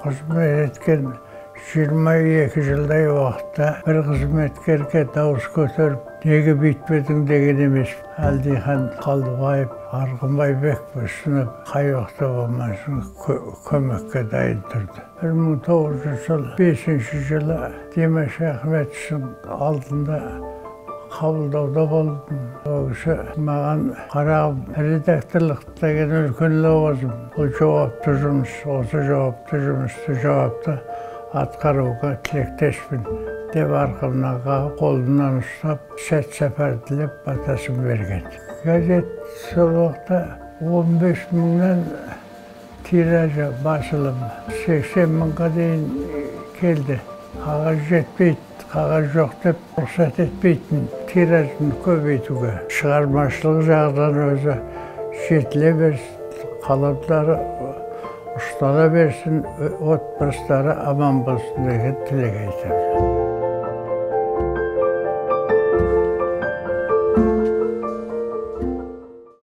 қызмет еткен 22 жылдай уақытта бір қызметкерге дауыс көтеріп, неге бүйтпедің деген емес. Әлдихан Қалдыбаев, Арғынбайбек ұсынып, қай уақытта болмасын көмекке дайын тұрды. 1905 жылы Димаш Ахметовтың алдында қабылдауда болдым. Ол кісі маған қарағым, редакторлық деген үлкен лауазым. Бұл жауапты жұмыс, осы жауапты жұмысты жауапты атқаруға тілектеспін деп арқамнан қағып, қолымнан ұстап, сәт-сапар тілеп батасын берген. Газет сол уақытта 15 мыңнан тиражы басылым 80 мыңға дейін келді. Қағаз жетпейді, қағаз жоқ деп рұқсат етпейтін тиражын көбейтуге. Шығармашылық жағынан өзі жетіле берсін, қаламдары ұстала берсін, отбасылары аман болсын деген тілек айтамын.